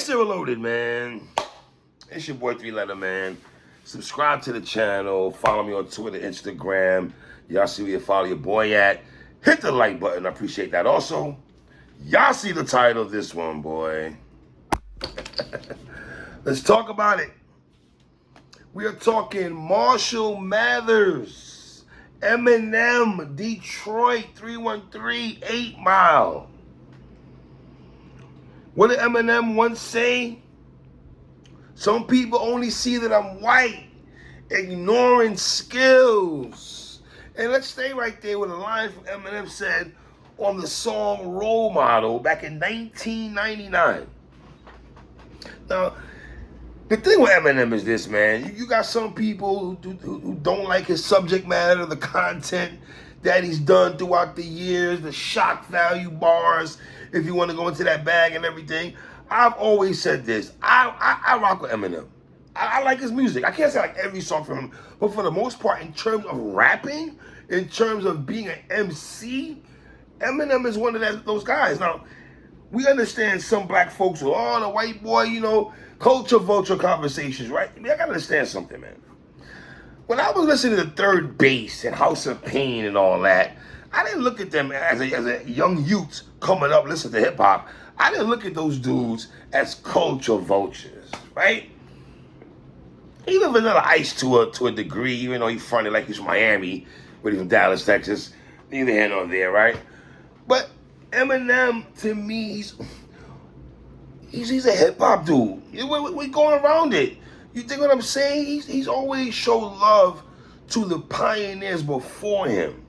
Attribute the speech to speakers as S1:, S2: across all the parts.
S1: Zero Loaded, man. It's your boy 3-Letter, man. Subscribe to the channel. Follow me on Twitter, Instagram. Y'all see where you follow your boy at. Hit the like button. I appreciate that. Also, y'all see the title of this one, boy. Let's talk about it. We are talking Marshall Mathers, Eminem, Detroit, 313, 8 Mile. What did Eminem once say? Some people only see that I'm white, ignoring skills. And let's stay right there with a line from Eminem said on the song Role Model back in 1999. Now, the thing with Eminem is this, man. You got some people who don't like his subject matter, the content that he's done throughout the years, the shock value bars, if you want to go into that bag and everything. I've always said this. I rock with Eminem. I like his music. I can't say I like every song from him, but for the most part, in terms of rapping, in terms of being an MC, Eminem is one of those guys. Now, we understand some black folks with, oh, the white boy, you know, culture vulture conversations, right? I mean, I gotta understand something, man. When I was listening to Third Base and House of Pain and all that, I didn't look at them as a young youth coming up listening to hip hop. I didn't look at those dudes as culture vultures, right? Even Vanilla Ice to a degree, even though he fronted like he's from Miami, but he's from Dallas, Texas. Neither here nor there, right? But Eminem, to me, he's a hip hop dude. We're going around it. You think what I'm saying? He's always showed love to the pioneers before him.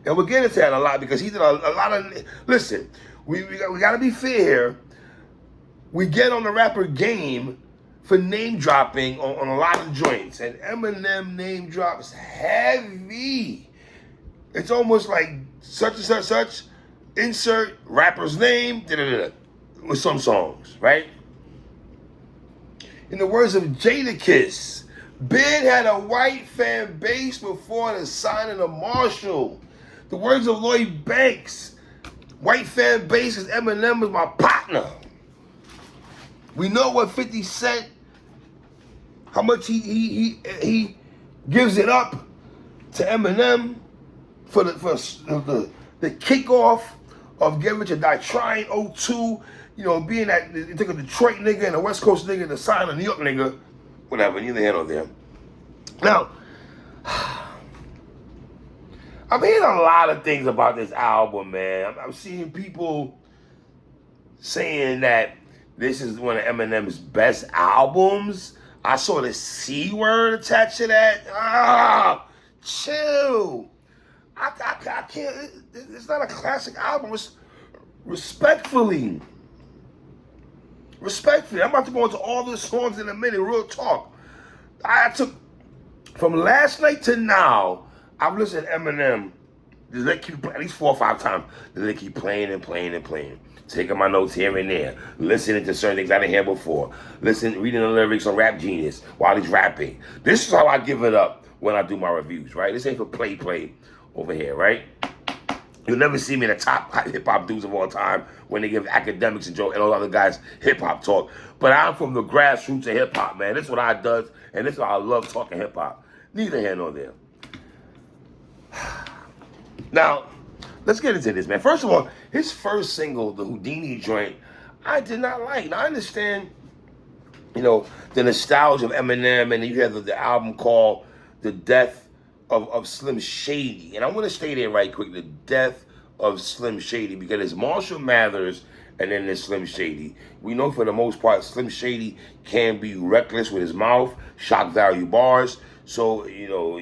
S1: And we'll get into that a lot because he did a lot of... Listen, we got to be fair here. We get on the rapper game for name dropping on a lot of joints. And Eminem name drops heavy. It's almost like such and such, insert rapper's name, with some songs, right? In the words of Jadakiss, Ben had a white fan base before the signing of Marshall. The words of Lloyd Banks, white fan base is Eminem was my partner. We know what 50 Cent, how much he gives it up to Eminem for the kickoff of Get Rich or Die Trying 02, you know, being that they took a Detroit nigga and a West Coast nigga to sign a New York nigga, whatever, neither here nor there. Now, I'm hearing a lot of things about this album, man. I'm seeing people saying that this is one of Eminem's best albums. I saw the C word attached to that. Chill. I can't. It's not a classic album. It's respectfully. I'm about to go into all the songs in a minute. Real talk. I took from last night to now. I've listened to Eminem. They keep at least 4 or 5 times. They keep playing and playing and playing. Taking my notes here and there. Listening to certain things I didn't hear before. Reading the lyrics on Rap Genius while he's rapping. This is how I give it up when I do my reviews, right? This ain't for play over here, right? You'll never see me in the top hip-hop dudes of all time when they give academics and Joe and all other guys hip-hop talk. But I'm from the grassroots of hip-hop, man. This is what I does, and this is why I love talking hip-hop. Neither here nor there. Now, let's get into this, man. First of all, his first single, the Houdini joint, I did not like. Now, I understand, you know, the nostalgia of Eminem, and you have the album called The Death of Slim Shady. And I want to stay there right quick, The Death of Slim Shady, because it's Marshall Mathers and then there's Slim Shady. We know for the most part, Slim Shady can be reckless with his mouth, shock value bars. So, you know,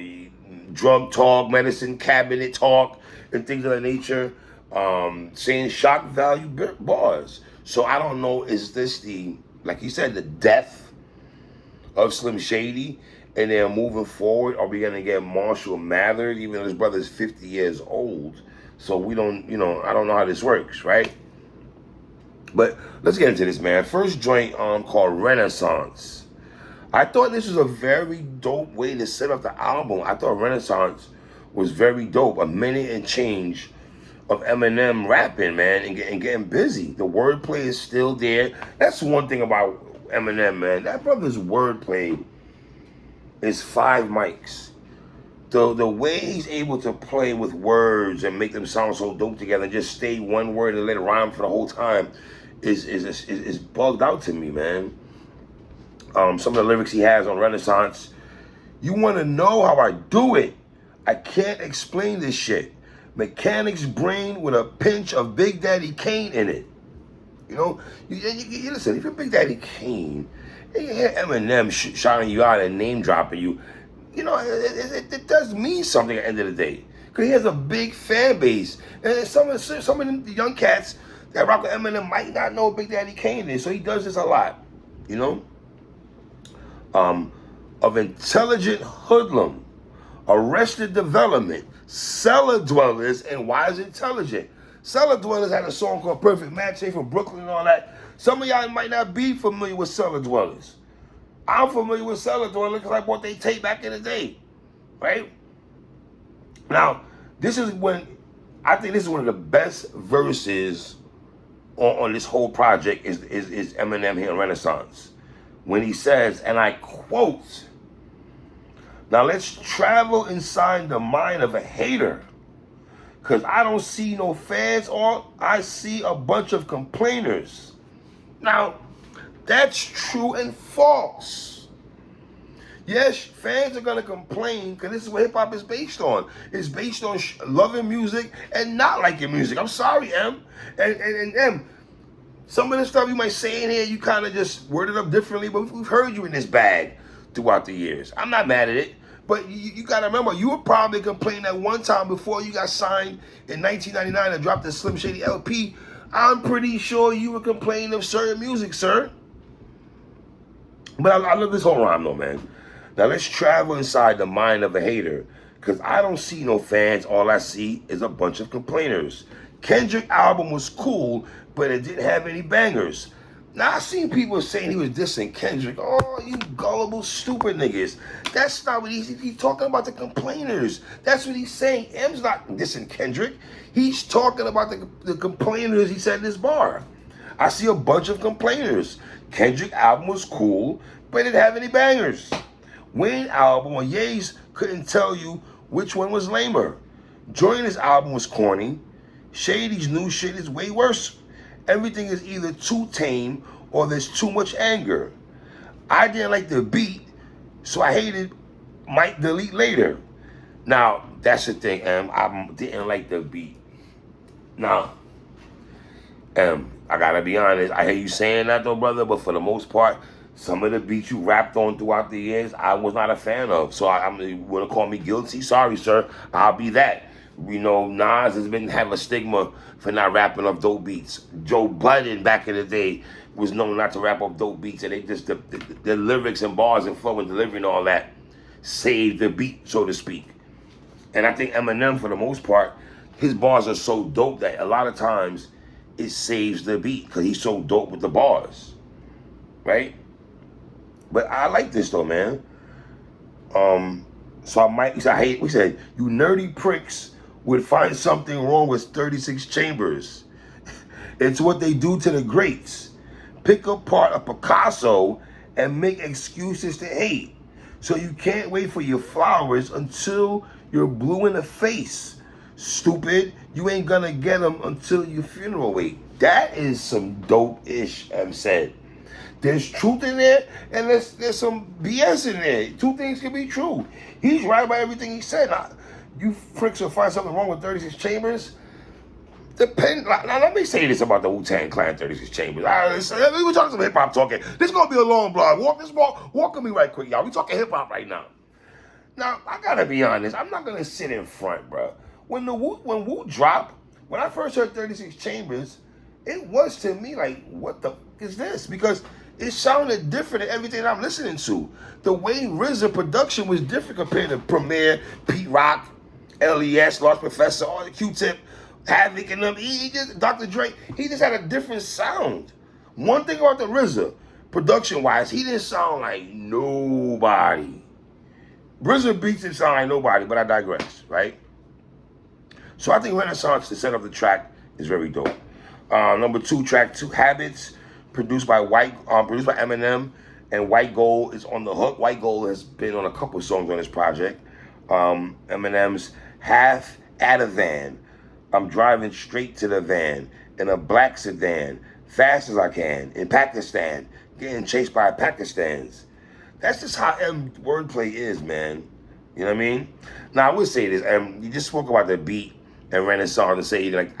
S1: drug talk, medicine cabinet talk, and things of that nature, saying shock value bars. So I don't know, is this like you said, the death of Slim Shady? And then moving forward, are we going to get Marshall Mathers, even though his brother's 50 years old? So we don't, you know, I don't know how this works, right? But let's get into this, man. First joint called Renaissance. I thought this was a very dope way to set up the album. I thought Renaissance was very dope. A minute and change of Eminem rapping, man, and getting busy. The wordplay is still there. That's one thing about Eminem, man. That brother's wordplay is 5 mics. The way he's able to play with words and make them sound so dope together and just stay one word and let it rhyme for the whole time is bugged out to me, man. Some of the lyrics he has on Renaissance, you want to know how I do it? I can't explain this shit. Mechanic's brain with a pinch of Big Daddy Kane in it. You know, you listen, if you're Big Daddy Kane, and you hear Eminem shouting you out and name dropping you, you know, it does mean something at the end of the day. Because he has a big fan base. And some of the young cats that rock with Eminem might not know Big Daddy Kane is, so he does this a lot, you know? Of intelligent hoodlum, arrested development, cellar dwellers, and wise intelligent. Cellar dwellers had a song called Perfect Match, they from Brooklyn and all that. Some of y'all might not be familiar with cellar dwellers. I'm familiar with cellar dwellers because I bought their tape back in the day, right? Now, this is when, I think this is one of the best verses on this whole project is Eminem here in Renaissance. When he says, and I quote, now let's travel inside the mind of a hater. Because I don't see no fans, all I see a bunch of complainers. Now, that's true and false. Yes, fans are going to complain because this is what hip-hop is based on. It's based on loving music and not liking music. I'm sorry, M. And M, some of the stuff you might say in here, you kind of just worded up differently, but we've heard you in this bag throughout the years. I'm not mad at it. But you got to remember, you were probably complaining at one time before you got signed in 1999 and dropped the Slim Shady LP. I'm pretty sure you were complaining of certain music, sir. But I love this whole rhyme, though, man. Now, let's travel inside the mind of a hater, because I don't see no fans. All I see is a bunch of complainers. Kendrick album was cool, but it didn't have any bangers. Now, I've seen people saying he was dissing Kendrick. Oh, you gullible, stupid niggas. That's not what he's talking about, the complainers. That's what he's saying. M's not dissing Kendrick. He's talking about the complainers he said in this bar. I see a bunch of complainers. Kendrick album was cool, but it didn't have any bangers. Wayne album or Ye's couldn't tell you which one was lamer. Joyner's album was corny. Shady's new shit is way worse. Everything is either too tame or there's too much anger. I didn't like the beat, so I hated might delete later. Now, that's the thing, I didn't like the beat. Now, I gotta be honest, I hear you saying that though, brother, but for the most part, some of the beats you rapped on throughout the years, I was not a fan of. So I'm gonna call me guilty. Sorry, sir. I'll be that. You know, Nas has been have a stigma for not rapping off dope beats. Joe Budden back in the day was known not to rap off dope beats, and they just the lyrics and bars and flow and delivery and all that saved the beat, so to speak. And I think Eminem, for the most part, his bars are so dope that a lot of times it saves the beat because he's so dope with the bars, right? But I like this though, man. So we said, you nerdy pricks would find something wrong with 36 chambers. It's what they do to the greats. Pick apart a Picasso and make excuses to hate. So you can't wait for your flowers until you're blue in the face. Stupid, you ain't gonna get them until your funeral wait. That is some dope-ish said. There's truth in there, and there's some BS in there. Two things can be true. He's right about everything he said. Now, you freaks will find something wrong with 36 Chambers. Now, let me say this about the Wu-Tang Clan 36 Chambers. We're talking some hip-hop talking. This is going to be a long blog. Walk with me right quick, y'all. We talking hip-hop right now. Now, I got to be honest. I'm not going to sit in front, bro. When Wu dropped, when I first heard 36 Chambers, it was to me like, what the is this? Because it sounded different than everything I'm listening to. The way RZA production was different compared to Premier, Pete Rock, LES, Lost Professor, all the Q-Tip, Havoc, and them. He just, Dr. Dre, he just had a different sound. One thing about the RZA, production-wise, he didn't sound like nobody. RZA beats didn't sound like nobody, but I digress, right? So I think Renaissance, to set up the track, is very dope. Number 2, track 2, Habits, produced by Eminem, and White Gold is on the hook. White Gold has been on a couple songs on this project. Eminem's Half at a Van. I'm driving straight to the van in a black sedan, fast as I can, in Pakistan, getting chased by Pakistans. That's just how wordplay is, man. You know what I mean? Now I would say this, you just spoke about the beat and Renaissance and say like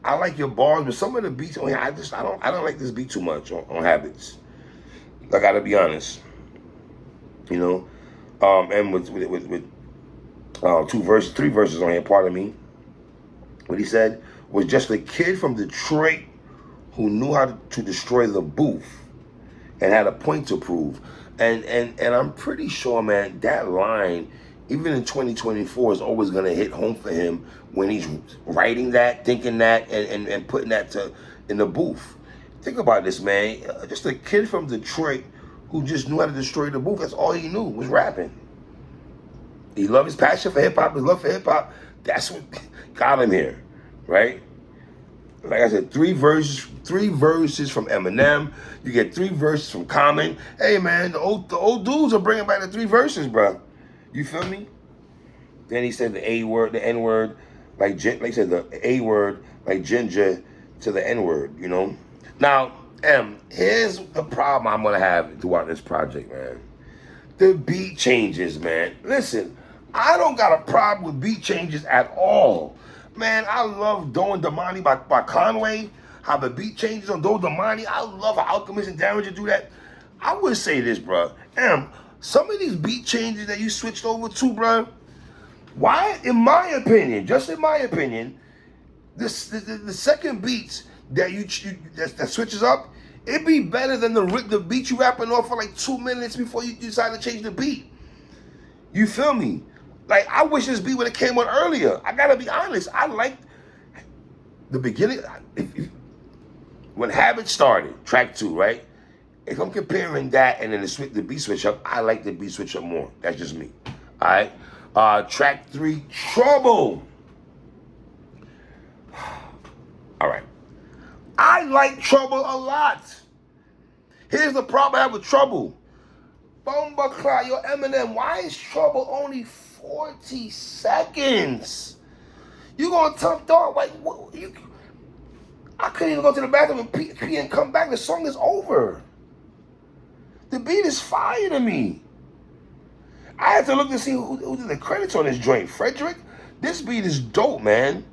S1: I like your bars, but some of the beats on here, I don't like this beat too much on Habits. I gotta be honest. You know, and with 3 verses on here, pardon me. What he said was just a kid from Detroit who knew how to destroy the booth and had a point to prove. And I'm pretty sure, man, that line, even in 2024, is always going to hit home for him when he's writing that, thinking that, and putting that in the booth. Think about this, man. Just a kid from Detroit who just knew how to destroy the booth. That's all he knew was rapping. He loved his passion for hip-hop, his love for hip-hop. That's what got him here, right? Like I said, 3 verses from Eminem. You get 3 verses from Common. Hey, man, the old dudes are bringing back the 3 verses, bro. You feel me? Then he said the A word, the N word, like he said the A word, like ginger to the N word. You know. Now, here's the problem I'm gonna have throughout this project, man. The beat changes, man. Listen, I don't got a problem with beat changes at all. Man, I love Doing Damani by Conway. How the beat changes on Doing Damani. I love how Alchemist and Derringer do that. I would say this, bro. Some of these beat changes that you switched over to, bro, why, in my opinion, just in my opinion, the second beats that that switches up, it'd be better than the beat you rapping off for like 2 minutes before you decide to change the beat. You feel me? Like, I wish this beat would have came on earlier. I gotta be honest. I liked the beginning. When Habit started, track 2, right? If I'm comparing that and then the beat switch up, I like the beat switch up more. That's just me. All right? Track 3, Trouble. All right. I like Trouble a lot. Here's the problem I have with Trouble. Bumbleclaw, yo, Eminem, why is Trouble only 40 seconds? You gonna tough dog? Like, what, I couldn't even go to the bathroom and pee and come back. The song is over. The beat is fire to me. I had to look to see who did the credits on this joint. Frederick? This beat is dope, man.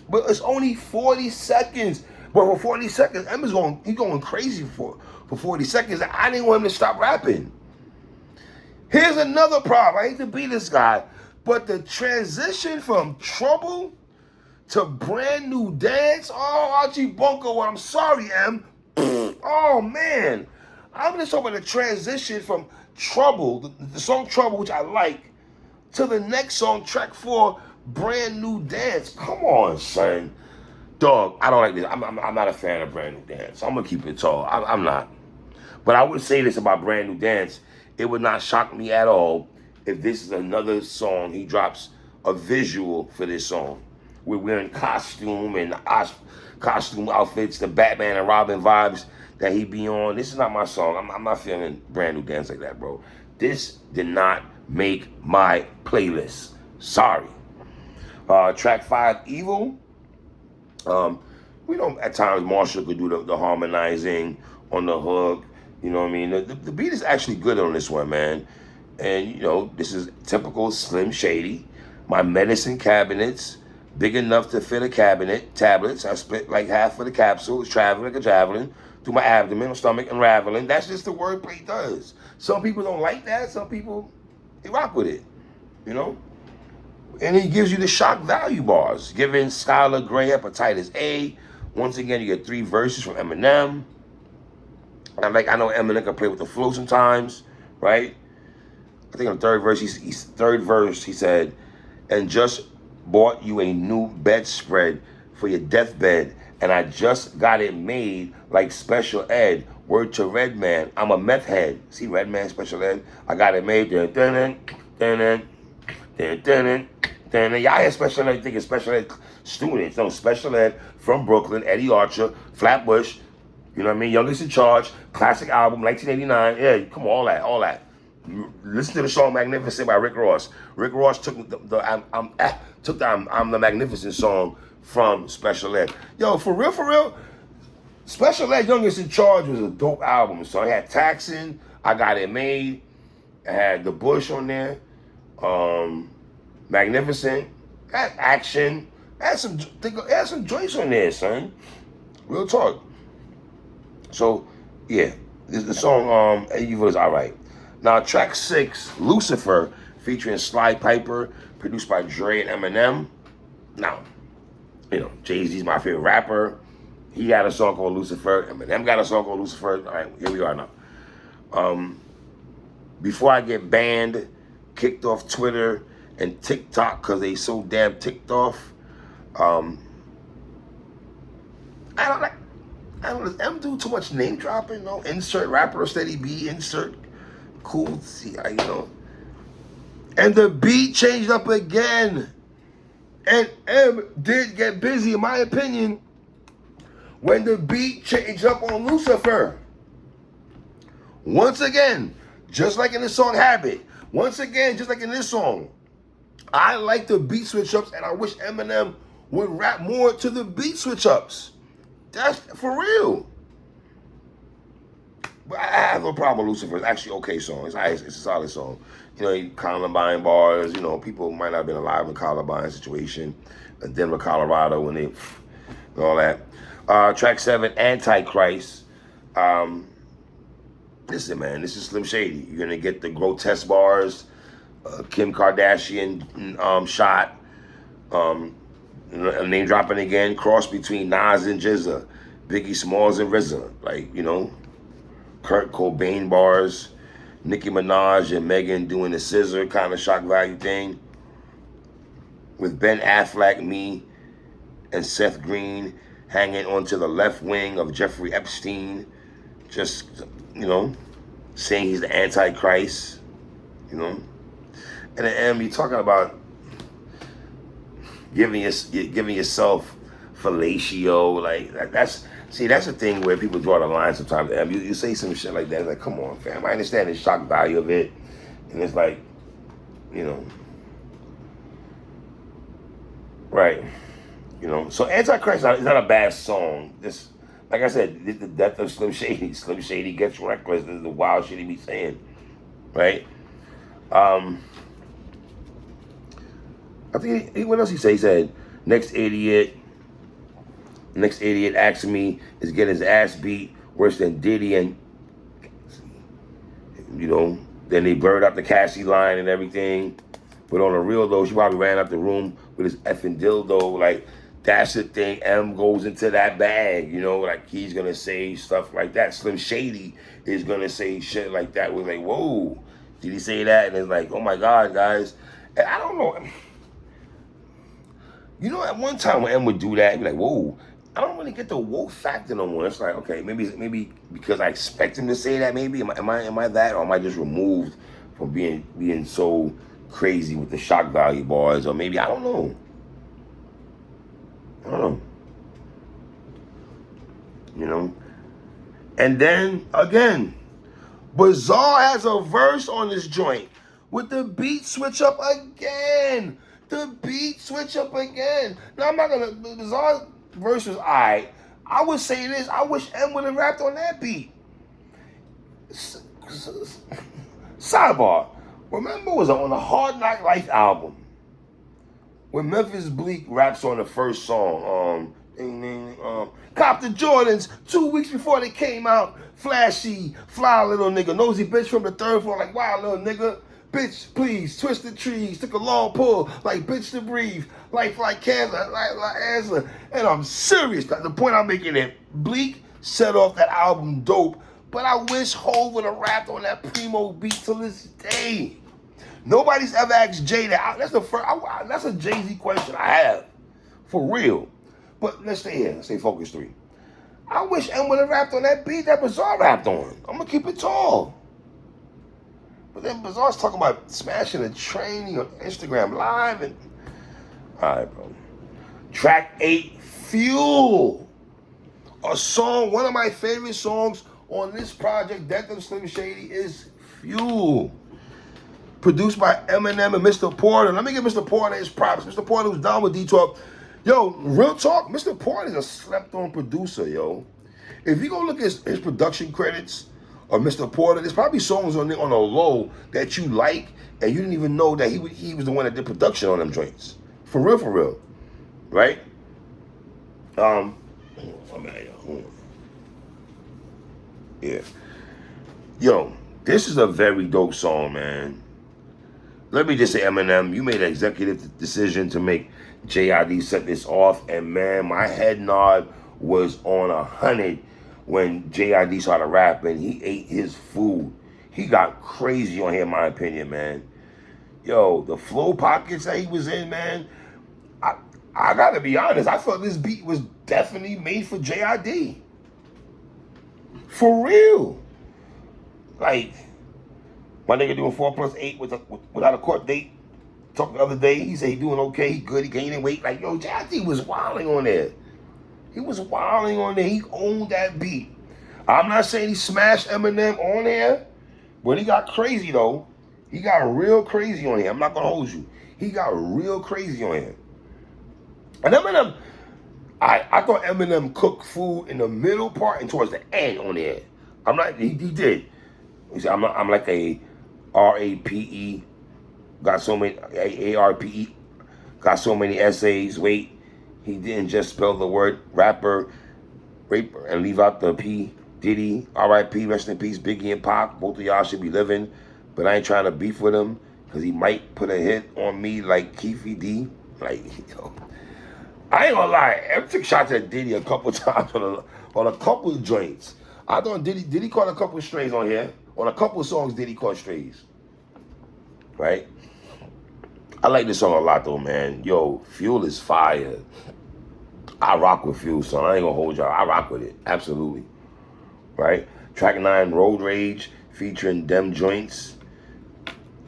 S1: But it's only 40 seconds. But for 40 seconds, Emma's going crazy for 40 seconds. I didn't want him to stop rapping. Here's another problem. I hate to be this guy, but the transition from Trouble to Brand New Dance, oh, Archie Bunko, I'm sorry, Em. Oh, man. I'm just talking about the transition from Trouble, the song Trouble, which I like, to the next song, track 4, Brand New Dance. Come on, son. Dog, I don't like this. I'm not a fan of Brand New Dance. I'm going to keep it tall. I'm not. But I would say this about Brand New Dance. It would not shock me at all if this is another song. He drops a visual for this song. We're wearing costume and costume outfits, the Batman and Robin vibes that he be on. This is not my song. I'm not feeling Brand New Dance like that, bro. This did not make my playlist. Sorry. Track 5, Evil. We know at times Marshall could do the harmonizing on the hook. You know what I mean? The beat is actually good on this one, man. And, you know, this is typical Slim Shady. My medicine cabinets, big enough to fit a cabinet. Tablets, I split like half of the capsule. It's traveling like a javelin through my abdomen, my stomach, unraveling. That's just the wordplay does. Some people don't like that. Some people, they rock with it, you know? And he gives you the shock value bars, giving Skylar Grey hepatitis A. Once again, you get 3 verses from Eminem. I know Eminem can play with the flow sometimes, right? I think on the third verse, he said, and just bought you a new bedspread for your deathbed, and I just got it made like special ed. Word to Redman, I'm a meth head. See, Redman, special ed, I got it made. Then y'all had special ed, thinking special ed students. No, special ed from Brooklyn, Eddie Archer, Flatbush, you know what I mean? Youngest in Charge, classic album, 1989. Yeah, come on, all that. Listen to the song Magnificent by Rick Ross. Rick Ross took I'm the Magnificent song from Special Ed. Yo, for real, Special Ed Youngest in Charge was a dope album. So I had Taxin, I Got It Made, I had The Bush on there, Magnificent, had Action, had some joints on there, son. Real talk. So, yeah, the song Evil is alright. Now, track 6, Lucifer, featuring Sly Piper, produced by Dre and Eminem. Now, you know, Jay-Z's my favorite rapper. He got a song called Lucifer. Eminem got a song called Lucifer. All right, here we are now. Before I get banned, kicked off Twitter and TikTok because they so damn ticked off, I don't does M do too much name dropping? No, insert rapper Steady B, insert cool, see, you know. And the beat changed up again. And M did get busy, in my opinion, when the beat changed up on Lucifer. Once again, just like in the song Habit, once again, just like in this song, I like the beat switch ups, and I wish Eminem would rap more to the beat switch ups. That's for real. But I have no problem with Lucifer. It's actually an okay song. It's a solid song. You know, Columbine bars, you know, people might not have been alive in the Columbine situation. Denver, Colorado, when they, and all that. Track 7, Antichrist. Listen, man, this is Slim Shady. You're going to get the grotesque bars, Kim Kardashian shot, name dropping again, cross between Nas and Jizza, Biggie Smalls and RZA, like, you know, Kurt Cobain bars, Nicki Minaj and Megan doing the scissor kind of shock value thing, with Ben Affleck, me, and Seth Green hanging onto the left wing of Jeffrey Epstein, just, you know, saying he's the Antichrist, you know. And then you're talking about giving yourself fellatio, like that's the thing where people draw the line sometimes. You say some shit like that, it's like, come on, fam. I understand the shock value of it, and it's like, you know, right, you know. So Antichrist is not a bad song. This, like I said, the death of Slim Shady. Slim Shady gets reckless. This is the wild shit he be saying, right? I think what else he said? He said, next idiot asking me is getting his ass beat worse than Diddy, and, you know, then they blurred out the Cassie line and everything. But on the real though, she probably ran out the room with his effing dildo. Like, that's the thing. M goes into that bag, you know, like he's gonna say stuff like that. Slim Shady is gonna say shit like that. We're like, whoa, did he say that? And it's like, oh my God, guys. And I don't know. You know, at one time when M would do that, he'd be like, whoa, I don't really get the whoa factor no more. It's like, okay, maybe because I expect him to say that, maybe. Am I that? Or am I just removed from being so crazy with the shock value bars? Or maybe, I don't know. You know? And then, again, Bizarre has a verse on this joint with the beat switch up again. The beat switch up again. Now, I'm not gonna, Bizarre verse was alright. I would say this, I wish M would have rapped on that beat. Sidebar. Remember, it was on the Hard Knock Life album when Memphis Bleak raps on the first song. Cop the Jordans 2 weeks before they came out. Flashy, fly little nigga, nosy bitch from the third floor, like, wow, little nigga. Bitch, please, twisted trees, took a long pull, like bitch to breathe, life like cancer, like answer. And I'm serious. The point I'm making is, Bleak set off that album dope, but I wish Hov would have rapped on that Primo beat till this day. Nobody's ever asked Jay that. That's a Jay-Z question I have, for real. But let's stay here. Let's stay focus 3. I wish M would have rapped on that beat that Bizarre rapped on. I'm gonna keep it tall. But then Bizarre's talking about smashing a train on Instagram Live, and All right, bro. Track 8, Fuel. A song, one of my favorite songs on this project, Death of Slim Shady, is Fuel. Produced by Eminem and Mr. Porter. Let me give Mr. Porter his props. Mr. Porter was down with D-Talk. Yo, real talk, Mr. Porter is a slept-on producer, yo. If you go look at his production credits of Mr. Porter, there's probably songs on a low that you like, and you didn't even know that he was the one that did production on them joints. For real. Right? Oh man, yeah. Yo, this is a very dope song, man. Let me just say, Eminem, you made an executive decision to make JID set this off, and man, my head nod was on 100 when JID started rapping. He ate his food. He got crazy on here, in my opinion, man. Yo, the flow pockets that he was in, man, I gotta be honest, I thought this beat was definitely made for JID. For real. Like, my nigga doing 4+8 without a court date. Talked the other day, he said he doing okay, he good, he gaining weight. Like, yo, JID was wilding on there. He was wilding on there. He owned that beat. I'm not saying he smashed Eminem on there, but he got crazy, though. He got real crazy on here. I'm not gonna hold you. He got real crazy on here. And Eminem, I thought Eminem cooked food in the middle part and towards the end on there. He did. He said, I'm like a RAPE, got so many, ARPE, got so many essays. Wait, he didn't just spell the word rapper, raper, and leave out the P. Diddy, RIP, rest in peace, Biggie and Pac. Both of y'all should be living, but I ain't trying to beef with him because he might put a hit on me like Keefy D. Like, yo. I ain't gonna lie, I took shots at Diddy a couple times on a couple of joints. I thought Diddy caught a couple of strays on here. On a couple of songs, Diddy caught strays. Right? I like this song a lot though, man. Yo, Fuel is fire. I rock with Fuel, son. I ain't gonna hold y'all. I rock with it. Absolutely. Right? Track 9, Road Rage, featuring Dem Joints.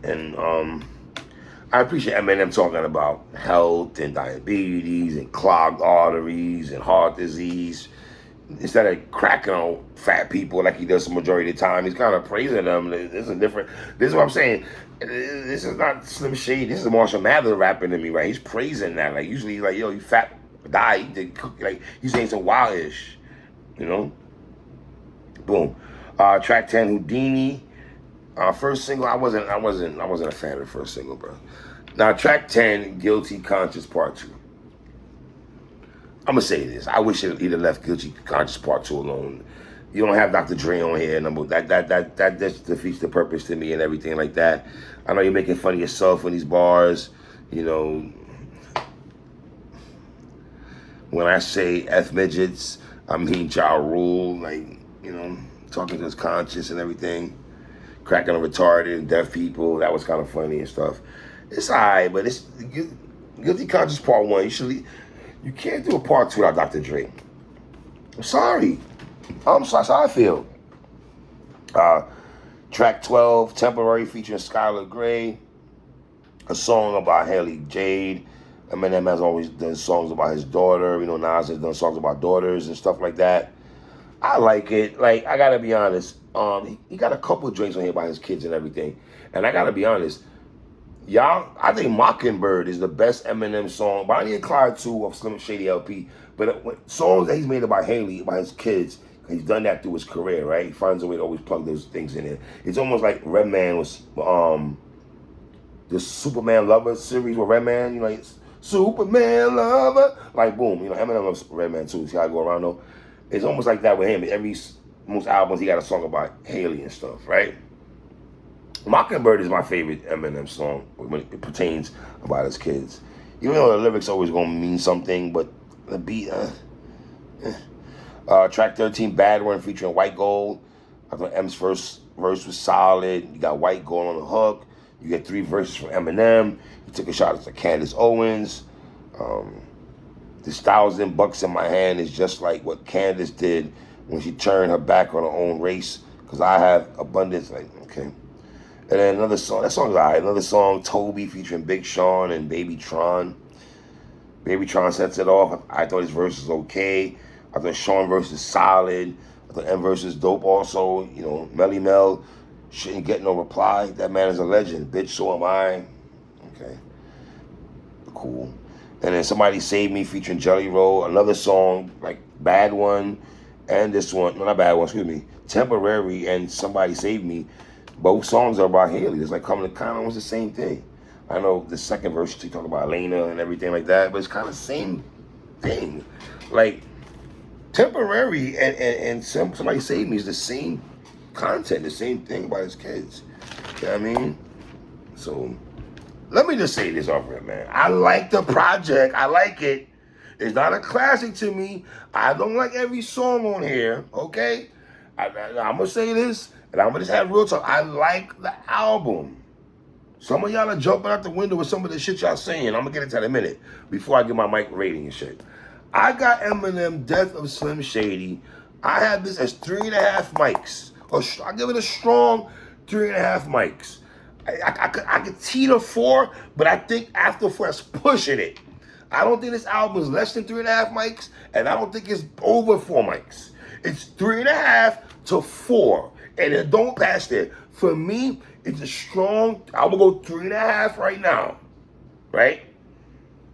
S1: And I appreciate Eminem talking about health and diabetes and clogged arteries and heart disease. Instead of cracking on fat people like he does the majority of the time, he's kind of praising them. This is what I'm saying. This is not Slim Shady. This is Marshall Mathers rapping to me, right? He's praising that. Like, usually he's like, yo, you fat, die, you did cook. Like, he's saying some wildish, you know? Boom. Track 10, Houdini. First single, I wasn't a fan of the first single, bro. Now, track 10, Guilty Conscious Part 2. I'm gonna say this. I wish he'd have left Guilty Conscious Part 2 alone. You don't have Dr. Dre on here, and that just defeats the purpose to me and everything like that. I know you're making fun of yourself in these bars, you know. When I say F midgets, I mean Ja Rule, like, you know, talking to his conscience and everything. Cracking on retarded and deaf people. That was kind of funny and stuff. It's alright, but it's Guilty Conscious Part 1. You can't do a Part 2 without Dr. Dre. I'm sorry. That's how I feel. Track 12, Temporary, featuring Skylar Grey. A song about Haley Jade. Eminem has always done songs about his daughter. You know, Nas has done songs about daughters and stuff like that. I like it. Like, I gotta be honest. He got a couple of joints on here about his kids and everything. And I gotta be honest. Y'all, I think Mockingbird is the best Eminem song. Bonnie and Clyde 2 of Slim Shady LP. But songs that he's made about Haley, about his kids, he's done that through his career, right? He finds a way to always plug those things in there. It's almost like Redman was, the Superman Lover series with Redman, you know, like, Superman Lover. Like, boom, you know, Eminem loves Redman too. See how I go around though? It's almost like that with him. Most albums, he got a song about Haley and stuff, right? Mockingbird is my favorite Eminem song when it pertains about his kids. Even though the lyrics always gonna mean something, but the beat, Track 13, Bad One, featuring White Gold. I thought M's first verse was solid. You got White Gold on the hook. You get 3 verses from Eminem. He took a shot at Candace Owens. This $1,000 in my hand is just like what Candace did when she turned her back on her own race. Because I have abundance. Like, okay. And then another song, that song's alright. Another song, Toby, featuring Big Sean and Baby Tron. Baby Tron sets it off. I thought his verse was okay. I thought Sean verse is solid. I thought M verse is dope also. You know, Melly Mel shouldn't get no reply. That man is a legend. Bitch, so am I. Okay. Cool. And then Somebody Save Me featuring Jelly Roll. Another song, like Bad One. And this one, no, not Bad One, excuse me. Temporary and Somebody Save Me. Both songs are about Haley. It's like coming to kind of almost the same thing. I know the second verse, she talk about Elena and everything like that, but it's kind of the same thing. Like, Temporary and Somebody Save Me is the same content, the same thing about his kids. You know what I mean? So, let me just say this off rip, man. I like the project. I like it. It's not a classic to me. I don't like every song on here, okay? I'm going to say this, and I'm going to just have real talk. I like the album. Some of y'all are jumping out the window with some of the shit y'all saying. I'm going to get into that in a minute before I get my mic rating and shit. I got Eminem, Death of Slim Shady. I have this as 3.5 mics. I give it a strong 3.5 mics. I could teeter 4, but I think after 4, that's pushing it. I don't think this album is less than 3.5 mics, and I don't think it's over 4 mics. It's 3.5 to 4, and it don't pass there. For me, it's a strong, I'm going to go 3.5 right now, right?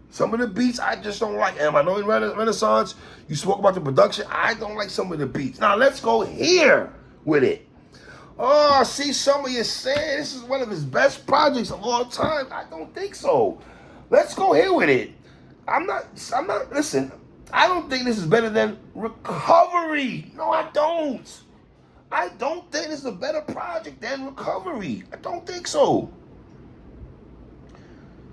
S1: Some of the beats I just don't like. And I know in Renaissance, you spoke about the production. I don't like some of the beats. Now, let's go here with it. Oh, I see some of you saying this is one of his best projects of all time. I don't think so. Let's go here with it. Listen, I don't think this is better than Recovery. No, I don't. I don't think this is a better project than Recovery. I don't think so.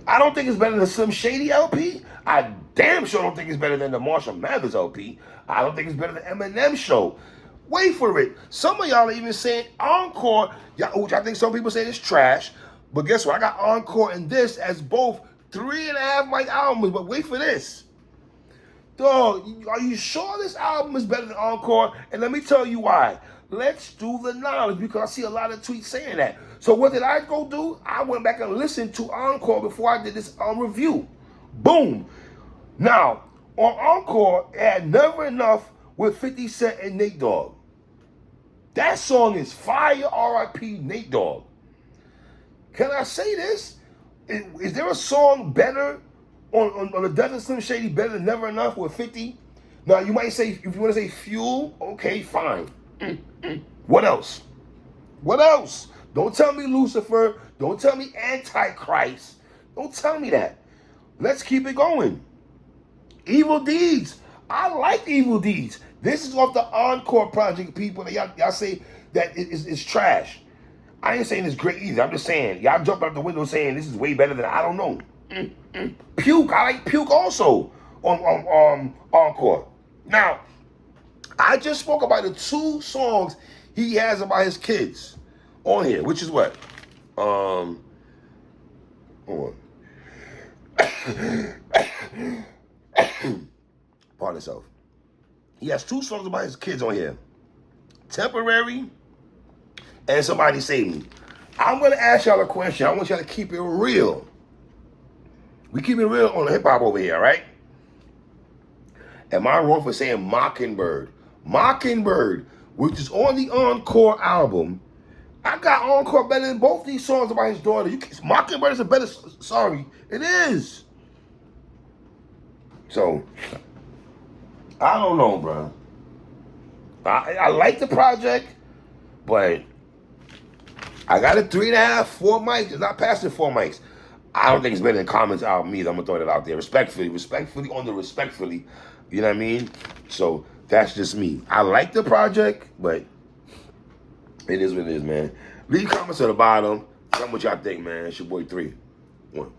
S1: I don't think it's better than the Slim Shady LP. I damn sure don't think it's better than the Marshall Mathers LP. I don't think it's better than Eminem Show. Wait for it. Some of y'all are even saying Encore, which I think some people say is trash. But guess what? I got Encore and this as both 3.5 mic albums. But wait for this. Dog, are you sure this album is better than Encore? And let me tell you why. Let's do the knowledge, because I see a lot of tweets saying that. So what did I go do? I went back and listened to Encore before I did this review. Boom. Now, on Encore, it had Never Enough with 50 Cent and Nate Dogg. That song is fire, R.I.P. Nate Dogg. Can I say this? Is there a song better on the Death of Slim Shady better than Never Enough with 50? Now, you might say, if you want to say Fuel, okay, fine. What else? What else? Don't tell me Lucifer. Don't tell me Antichrist. Don't tell me that. Let's keep it going. Evil Deeds. I like Evil Deeds. This is off the Encore project, people. That y'all say that it's trash. I ain't saying it's great either. I'm just saying, y'all jump out the window saying this is way better than I don't know. Puke. I like Puke also on Encore. Now, I just spoke about the 2 songs he has about his kids on here, which is what? Hold on. Pardon yourself. He has 2 songs about his kids on here. Temporary and Somebody Save Me. I'm going to ask y'all a question. I want y'all to keep it real. We keep it real on the hip-hop over here, right? Am I wrong for saying Mockingbird? Mockingbird, which is on the Encore album. I got Encore better than both these songs about his daughter. Mockingbird is a better, sorry, it is. So, I don't know, bro. I like the project, but I got a 3.5, 4 mics. It's not past the 4 mics. I don't think it's better than Common's album either. I'm going to throw that out there. Respectfully on the respectfully. You know what I mean? So, that's just me. I like the project, but it is what it is, man. Leave comments at the bottom. Tell me what y'all think, man. It's your boy 3. 1.